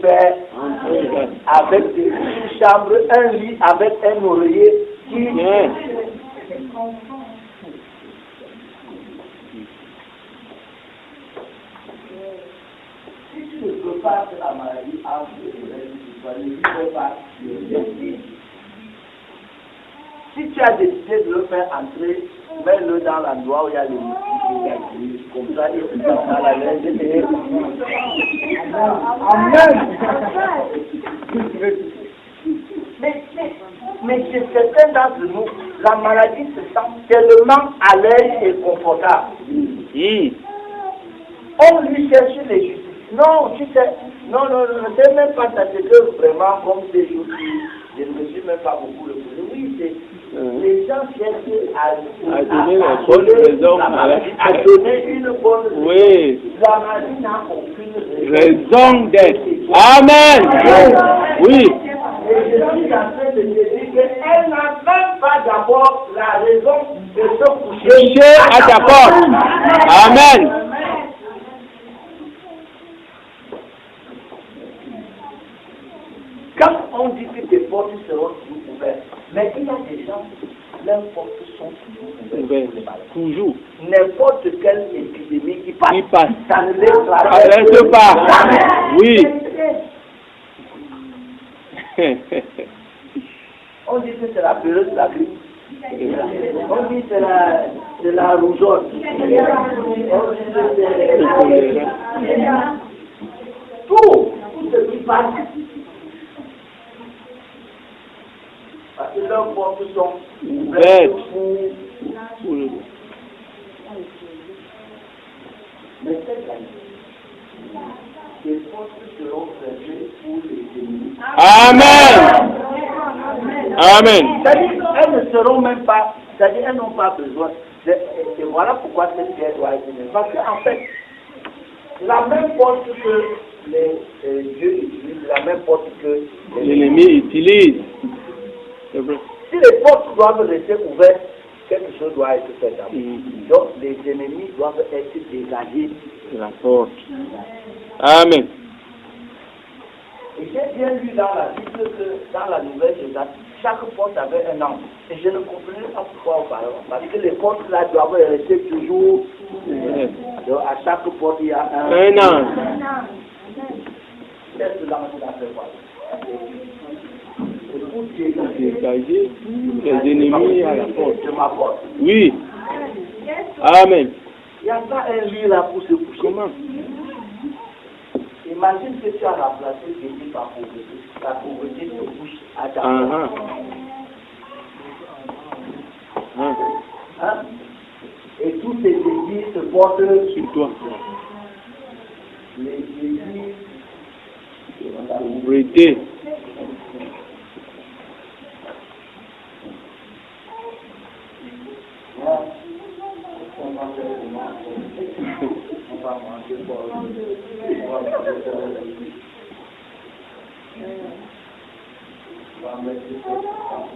faire avec une chambre, un lit avec un oreiller qui... Si tu ne peux pas faire la maladie, ne peux pas. Si tu as décidé de le faire entrer, mets-le dans l'endroit où il y a les moustiques, comme ça, il se dans la laine. Amen. Mais chez certains d'entre nous, la maladie se sent tellement à l'aise et confortable. On lui cherche les justices. Non, tu sais, non, ne sais même pas ça, c'est que vraiment, comme ces jours-ci, je ne me suis même pas beaucoup le poser. Oui, c'est... Les gens cherchent à donner une bonne raison. À donner une bonne raison. Oui. La maladie n'a aucune raison d'être. Amen. Oui. Et je suis en train de te dire qu'elle n'a même pas d'abord la raison de se coucher à ta porte. Amen. Quand on dit que tes portes seront toujours ouvertes, mais il y a des gens, leurs portes sont toujours ouvertes. Toujours. N'importe quelle épidémie qui passe, ça ne les traverse pas. Oui. On dit que c'est la période de la grippe. On dit que c'est la rougeole. On dit que c'est tout ce qui passe. Parce que leurs portes sont ouvertes pour mais cette année, les portes seront fermées pour les ennemis. Amen. Amen. C'est-à-dire, elles ne seront même pas, c'est-à-dire, elles n'ont pas besoin. Et voilà pourquoi cette pierre doit être mise. Parce qu'en fait, la même porte que Dieu utilise, la même porte que l'ennemi utilise. Si les portes doivent rester ouvertes, quelque chose doit être fait d'abord. Donc les ennemis doivent être dégagés de la porte. Amen. Et j'ai bien lu dans la Bible que dans la Nouvelle Genèse, chaque porte avait un angle. Et je ne comprenais pas pourquoi auparavant. Parce que les portes là doivent rester toujours. Donc à chaque porte il y a un angle. Qu'est-ce que l'angle a fait voir? Dégager les ennemis à la porte. De ma porte. Oui. Amen. Il n'y a pas un lit là pour se coucher. Comment? Imagine que tu as remplacé Jésus par pauvreté. La pauvreté te couche à ta porte. Et tous ces désirs se portent sur toi. Les désirs de la pauvreté.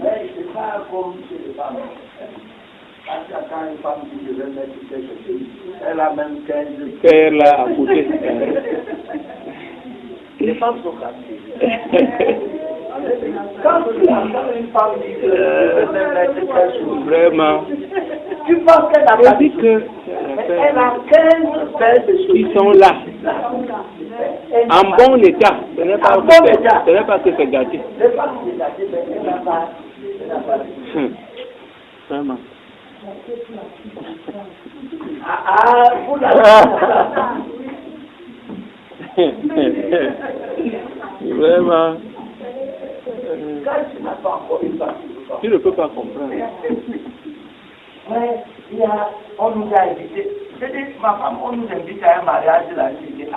Mais c'est pas comme chez les femmes. Parce que quand une femme dit je vais mettre quelque chose, elle a même 15 qu'elle là à côté. Les femmes sont cassées. Quand une femme dit que je vais mettre quelque chose, vraiment, tu penses qu'elle n'a pas dit que elle a 15 belles choses qui sont là. En bon état. Ce n'est pas que c'est gâté. Ce n'est pas que c'est gâté, mais elle n'a pas dit. Vraiment. Vous la vraiment. Quand tu n'as pas encore une femme, tu ne peux pas comprendre. Ouais, on nous a invités. C'est dit, ma femme, on nous invite à un mariage de la cité.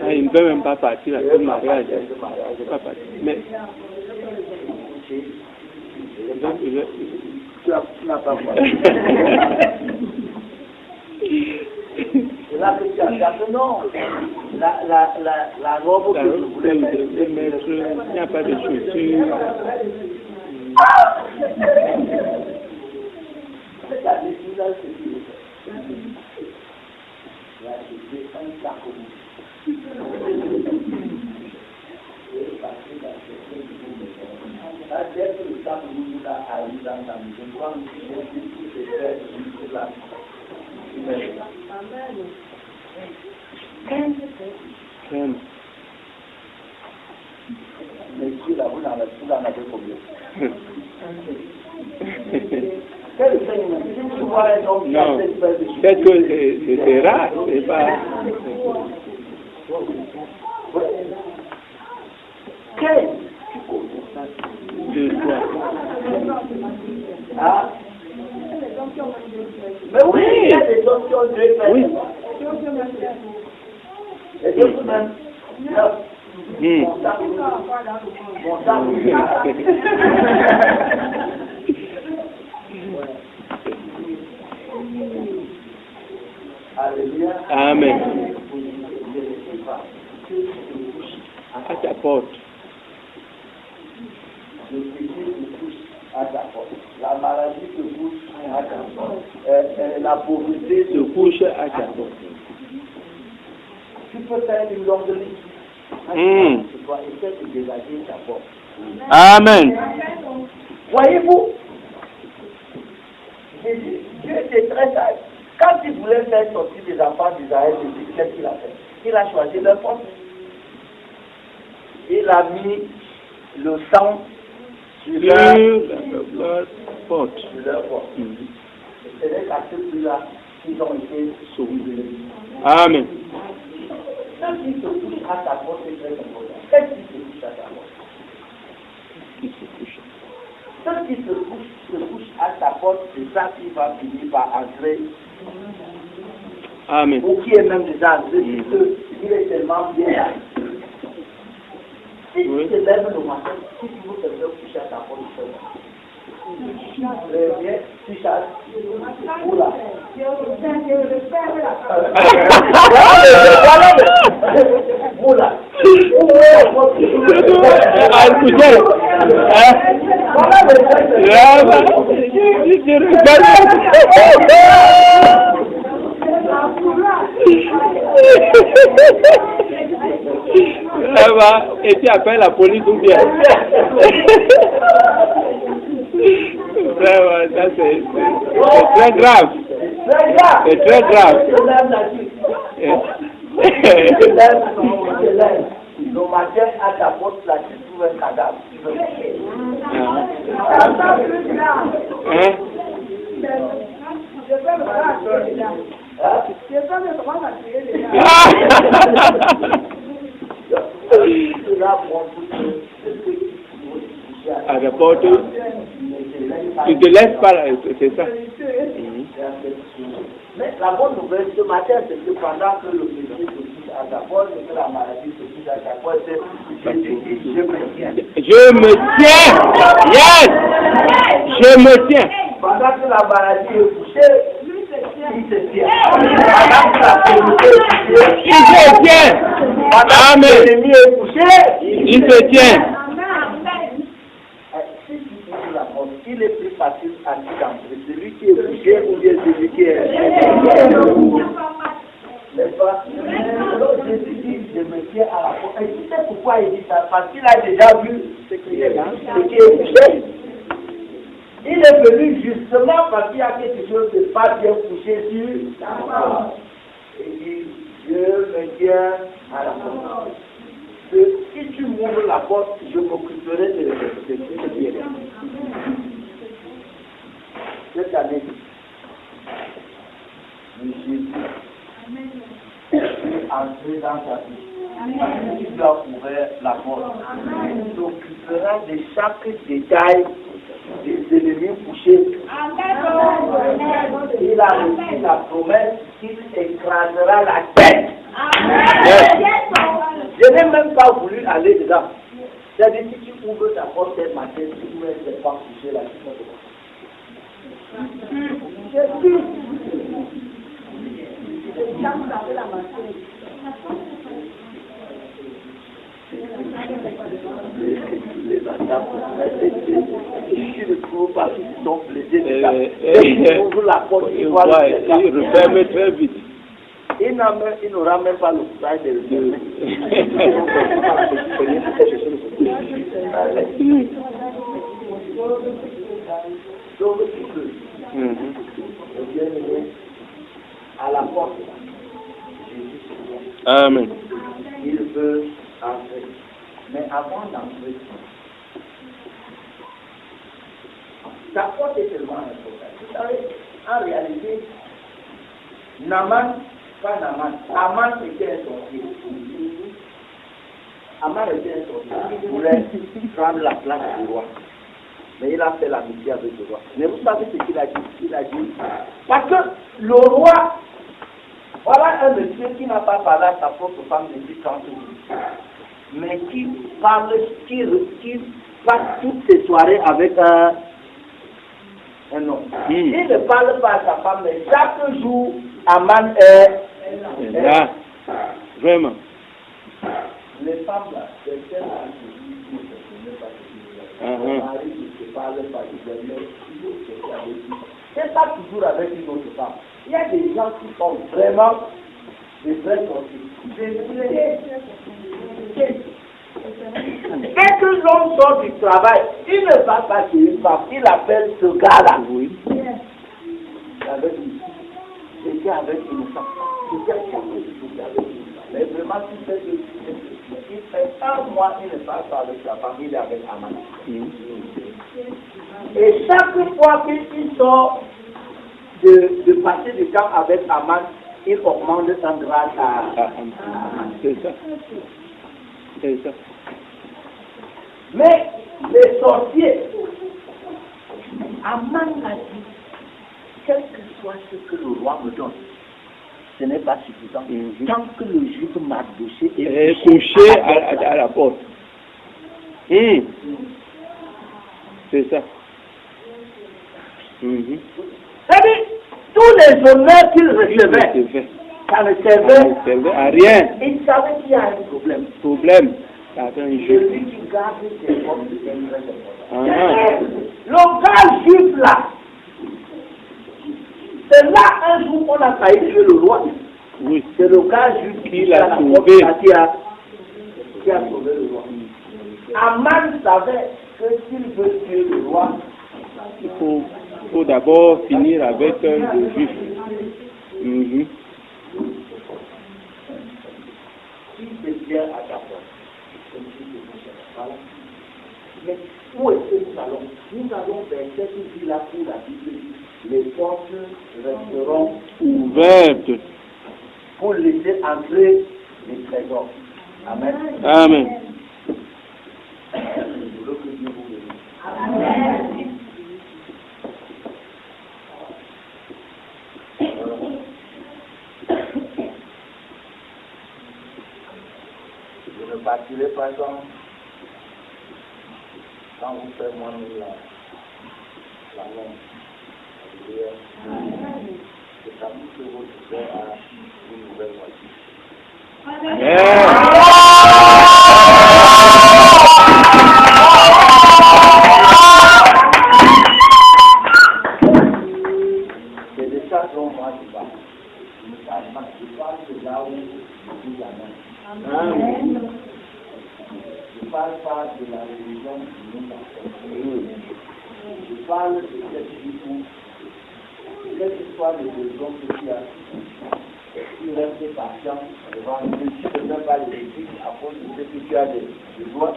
Il ne peut même pas partir à ce mariage. Il ne peut pas partir. Mais tu n'as pas quoi. C'est là que tu as gardé, non. La robe que je voulais mettre. Il n'y a pas de chaussures. c'était un sac au bout. Là, dès que le sac au bout arrive dans la maison, quand j'ai dit tout ces frères jusque là. Mais si là, vous en avez combien? Non, peut-être que c'est rare, c'est pas. Deux fois. Ah. Mais oui, il y a des gens qui ont deux frères. Oui. Les autres même. Mon sac. Alléluia. Amen. À ta porte. Le péché se couche à ta porte. La maladie se couche à ta porte. La pauvreté Se couche à ta porte. Tu peux faire une longue liste. Tu dois essayer de dégager ta porte. Amen. Voyez-vous, Dieu était très sage. Quand il voulait faire sortir les enfants d'Israël, qu'est-ce qu'il a fait? Il a choisi leur porte. Il a mis le sang sur leur porte. C'est à ce prix-là qu'ils ont été sauvés. Amen. Ceux qui se couchent à ta porte, c'est très important. Qu'est-ce qui se couche à ta porte? Ceux qui se couchent à ta porte, c'est ça qui va finir par entrer. Amen. Ou qui est même déjà entré, il est tellement bien là. Si tu te lèves le matin, si tu veux te faire coucher à ta porte, tu viens, tu chasses. Oula. Oula. Et tu appelles la police ou bien? Vraiment, ça c'est très grave. C'est très grave. Le matin à ta porte, là, tu trouves un cadavre. À la porte, tu te laisses pas, c'est ça. Mais la bonne nouvelle ce matin, c'est que pendant que le péché se touche à ta porte, que la maladie se touche à ta porte, je me tiens. Je me tiens. Yes. Je me tiens. Pendant que la maladie est couchée, il se tient. Pendant que la pauvreté est couchée, il se tient. Pendant que l'ennemi est couché, il se tient. Si tu ouvres la porte, il est plus facile à qui d'entrer. Celui qui est couché ou bien celui qui est. N'est-ce pas? Alors Jésus dit, je me tiens à la porte. Et tu sais pourquoi il dit ça? Parce qu'il a déjà vu ce qui est couché. Il est venu justement parce qu'il y a quelque chose de pas bien couché sur la porte. Il dit, je me tiens à la porte. Si tu m'ouvres la porte, je m'occuperai de ce qui est là. Cette année, Jésus est entré dans ta vie. Tu dois ouvrir la porte. Tu t'occuperas de chaque détail des ennemis couchés. Il a reçu la promesse qu'il écrasera la tête. Je n'ai même pas voulu aller dedans. C'est-à-dire, si tu ouvres ta porte ce matin, si tu ne sais pas coucher là, tu ne peux pas. C'est sûr. Les attaques, tu ne trouves pas qu'ils sont blessés. Tu ouvres la porte, il referme très vite. il n'aura même pas le courage de le dire. Donc, à la porte, Jésus, Amen. il veut entrer. Mais avant d'entrer, sa porte est tellement importante. Vous savez, en réalité, Naaman, pas Naaman, Aman était un sorcier. Aman était un sorcier. Il voulait prendre la place du roi. Mais il a fait l'amitié avec le roi. Mais vous savez ce qu'il a dit? Il a dit, parce que le roi, voilà un monsieur qui n'a pas parlé à sa propre femme depuis 30 jours, mais qui parle, qui passe toutes ses soirées avec un homme. Il ne parle pas à sa femme, mais chaque jour, Aman est là. Vraiment. Les femmes là, c'est celles qui ne pas le mari ne se parle pas, c'est pas toujours avec une autre femme. Il y a des gens qui sont vraiment des vrais sorciers. Dès que l'homme sort du travail, il ne va pas chez une femme, il appelle ce gars-là. Oui. Avec lui. C'était avec une femme. C'était avec une femme. Mais vraiment, il fait un mois, il ne parle pas avec sa famille, il est avec Aman. Et chaque fois qu'il sort de passer du temps avec Aman, il augmente un grade à Aman. C'est ça. C'est ça. Mais les sorciers, Aman a dit, quel que soit ce que le roi me donne, ce n'est pas suffisant. Tant que le juif Mardoché est couché à la porte. C'est ça. C'est-à-dire, tous les honneurs qu'il recevait, ça ne servait à rien. Il savait qu'il y a un problème. Celui qui garde ses forces est très important. Le gars juif là, c'est là un jour on a failli tuer le roi. Oui. C'est le gars juif qui l'a sauvé. Qui a sauvé le roi. Aman savait que s'il veut tuer le roi, il faut d'abord finir avec le juif. Si c'est bien à ta porte, voilà. Mais où est-ce que nous allons? Nous allons vers cette ville-là où la Bible dit les portes resteront ouvertes pour laisser entrer les trésors. Amen. Amen. Amen. Je ne partirai pas quand vous faites moi la main. C'est à vous que vous serez à une nouvelle voiture. C'est de ça dont moi je parle. Je parle de là où je dis la main. Je ne parle pas de la religion du monde. Je parle de cette vie où, quelle que soit les raisons que tu as, tu restes patient devant Dieu. Tu ne veux pas l'église à cause de ce que tu as de joie.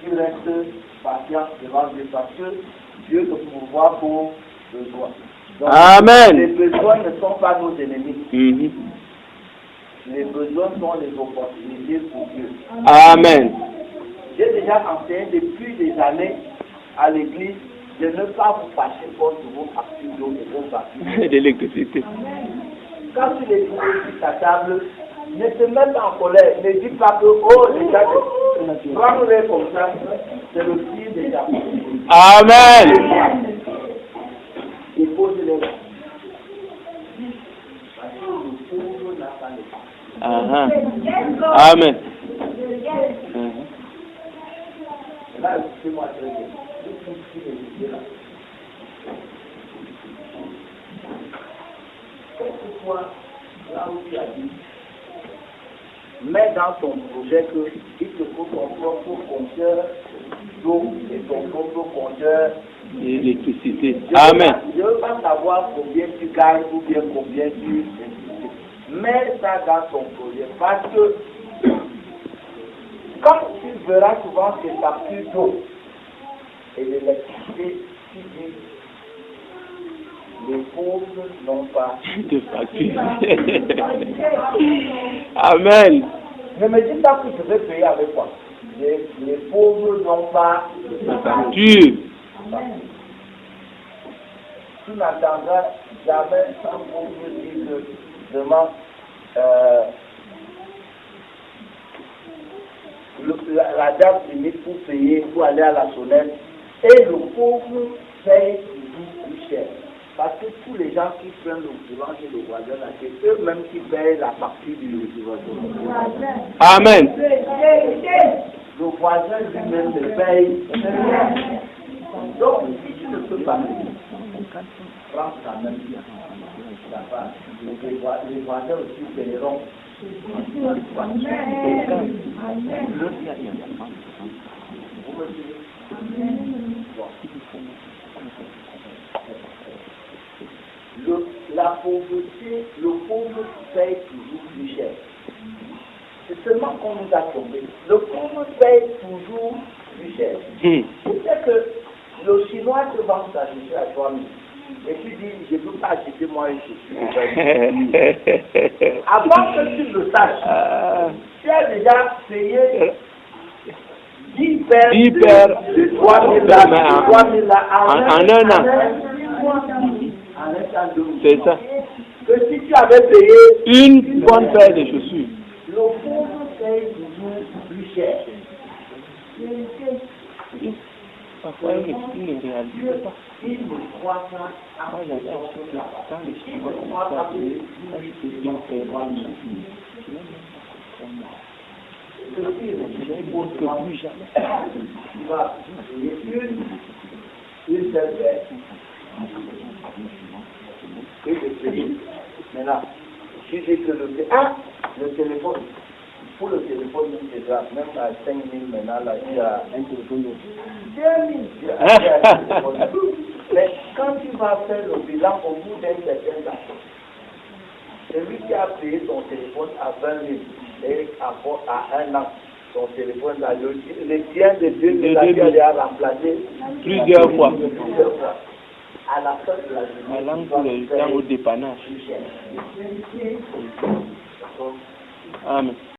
Tu restes patient devant Dieu parce que Dieu te pourvoit pour besoin. Donc, Amen. Les besoins ne sont pas nos ennemis. Les besoins sont les opportunités pour Dieu. Amen. J'ai déjà enseigné depuis des années à l'église de ne pas vous fâcher contre vos factures d'eau et vos factures d'électricité. Quand tu les dis sur ta table, ne te mets pas en colère. Ne dis pas que, oh, déjà, prends-les comme ça. C'est le fil déjà. Amen. Il faut se les parce que le pauvre n'a pas les pas. Amen. Là, écoutez-moi très bien. Quel que soit là où tu habites, mets dans ton projet qu'il te faut ton propre compteur d'eau et ton propre compteur d'électricité. Amen. Je ne veux pas savoir combien tu gagnes ou bien combien tu... Mets ça dans ton projet parce que quand tu verras souvent tes factures d'eau et d'électricité, tu dis les pauvres n'ont pas de facture. Amen. Ne me dis pas que je vais payer avec quoi. Les pauvres n'ont pas de facture. Tu n'attendras jamais un pauvre dire que vraiment la date limite pour payer, pour aller à la sonnette, et le pauvre paye toujours plus cher. Parce que tous les gens qui prennent le courant chez le voisin, c'est eux-mêmes qui payent la partie du voisin. Amen. Le voisin lui-même le paye. Donc, si tu ne peux pas prends quand même ta part. Les voisins aussi paieront. La pauvreté, le pauvre paye toujours plus cher. C'est seulement qu'on nous a tombé. Le pauvre paye toujours plus cher. C'est que le Chinois te vend sa chaussure à 3 000. Et tu dis, je ne peux pas acheter moi une chaussure. Avant que tu le saches, tu as déjà payé 10 paires de 3 000 en un an. C'est ça. Que si tu avais payé une bonne paire de chaussures, le pauvre paye toujours plus cher. Parfois, il ne réalise pas. Il ne croit pas à Moi, j'avais acheté quand les Chinois commençaient à payer, acheter une paire de chaussures. Que plus jamais. Tu vas payer une seule paire. Et le crédit. Maintenant, tu dis que le téléphone, pour le téléphone, c'est grave. Même à 5 000 maintenant, là, il y a un téléphone. 2 000. Mais quand tu vas faire le bilan au bout d'un certain temps, celui qui a payé son téléphone à 20 000 et à 1 an, son téléphone, là, le tien de 2 000, là, tu as remplacé plusieurs fois. À la fin de la journée, pour les gens au dépannage. Amen.